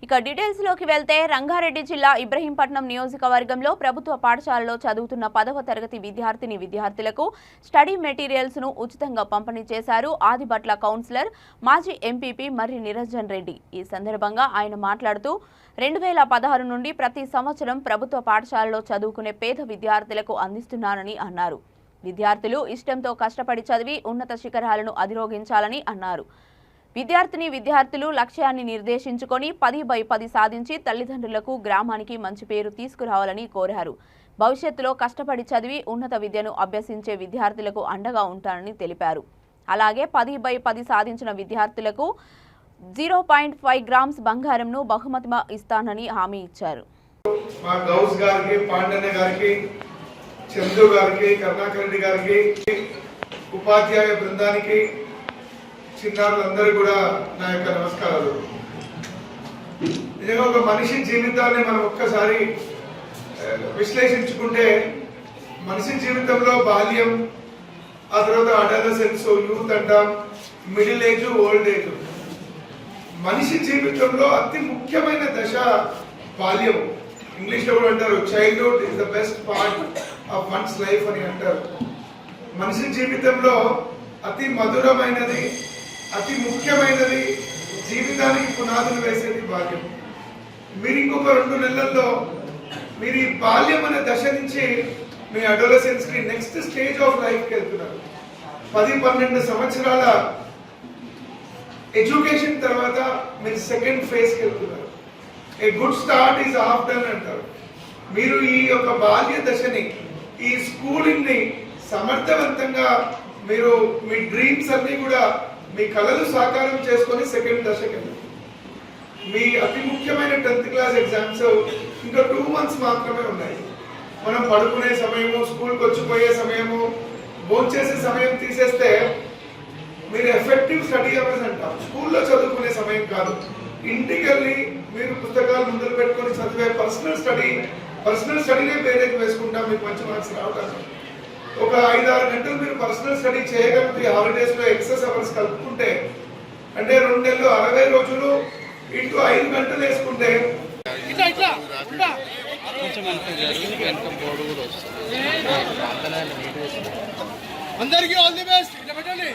ఇక డీటెయిల్స్ లోకి వెళ్తే రంగారెడ్డి జిల్లా ఇబ్రహీంపట్నం నియోజకవర్గంలో ప్రభుత్వ పాఠశాలలో చదువుతున్న 10వ తరగతి విద్యార్థులకు స్టడీ మెటీరియల్స్ ను ఉచితంగా పంపిణీ చేశారు ఆదిబట్ల కౌన్సిలర్ మాజీ ఎంపీపీ మర్రి నిరంజన్ రెడ్డి। ఈ సందర్భంగా ఆయన మాట్లాడుతూ 2016 నుండి ప్రతి సంవత్సరం ప్రభుత్వ పాఠశాలలో చదువుకునే పేద విద్యార్థులకు అందిస్తున్నారని అన్నారు। విద్యార్థులు ఇష్టంతో కష్టపడి చదివి ఉన్నత శిఖరాలను అధిరోహించాలని అన్నారు। విద్యార్థులు లక్ష్యాన్ని నిర్దేశించుకొని 10/10 సాధించి తల్లిదండ్రులకు గ్రామానికి మంచి పేరు తీసుకురావాలని కోరారు। భవిష్యత్తులో కష్టపడి చదివి ఉన్నత విద్యను అభ్యసించే విద్యార్థులకు అండగా ఉంటానని తెలిపారు। అలాగే 10/10 సాధించిన విద్యార్థులకు 0.5 గ్రామ్స్ బంగారంను బహుమతిగా ఇస్తానని హామీ ఇచ్చారు। మా గౌస్ గారికి, పాండన్న గారికి, చందు గారికి, కరుణాకర్ రెడ్డి గారికి, ఉపాధ్యాయ బృందానికి, చిన్నారులందరూ కూడా నా యొక్క నమస్కారాలు। నిజంగా ఒక మనిషి జీవితాన్ని మనం ఒక్కసారి విశ్లేషించుకుంటే మనిషి జీవితంలో బాల్యం, ఆ తర్వాత అడాలసెన్స్, యూత్ అంటాం, మిడిల్ ఏజ్, ఓల్డ్ ఏజ్। మనిషి జీవితంలో అతి ముఖ్యమైన దశ బాల్యం। ఇంగ్లీష్ లో కూడా అంటారు childhood is the best part of one's life అని అంటారు। మనిషి జీవితంలో అతి మధురమైనది, అతి ముఖ్యమైనది, జీవితానికి పునాదులు వేసేది బాల్యం। మీరు ఇంకొక 2 నెలల్లో మీరు ఈ బాల్యం అనే దశ నుంచి మీ అడోలసెన్స్ కి నెక్స్ట్ స్టేజ్ ఆఫ్ లైఫ్ కి వెళ్తున్నారు। 10-12 సంవత్సరాల ఎడ్యుకేషన్ తర్వాత మీరు సెకండ్ ఫేజ్ కి వెళ్తున్నారు। A good start is half done అంటారు। మీరు ఈ యొక్క బాల్య దశని, ఈ స్కూలింగ్ ని సమర్థవంతంగా మీరు మీ డ్రీమ్స్ అన్ని కూడా, మీ కళలు సాకారం చేసుకొని సెకండ్ దశకి వెళ్ళారు। మీ అతి ముఖ్యమైన 10th క్లాస్ ఎగ్జామ్స్ ఇంకా 2 months మాత్రమే ఉన్నాయి। మనం పడుకునే సమయము, స్కూల్కి వచ్చిపోయే సమయము, భోంచేసే సమయం తీసేస్తే మీరు ఎఫెక్టివ్ స్టడీ అవర్స్ అంటాం। స్కూల్లో చదువుకునే సమయం కాదు, ఇంటికి వెళ్ళి మీరు పుస్తకాలు ముందుకు పెట్టుకొని చదివే పర్సనల్ స్టడీనే పేరేకి వేసుకుంటాం మీకు మంచి మార్క్స్ రావడానికి। ఒక 5-6 గంటలు మీరు పర్సనల్ స్టడీ చేయగలిగితే హాలిడేస్ లో ఎక్సెస్ అవర్స్ కలుపుకుంటే, అంటే 2 నెలలు 60 రోజులు ఇంటూ 5 గంటలు వేసుకుంటే అందరికీ ఆల్ ది బెస్ట్। పెట్టండి।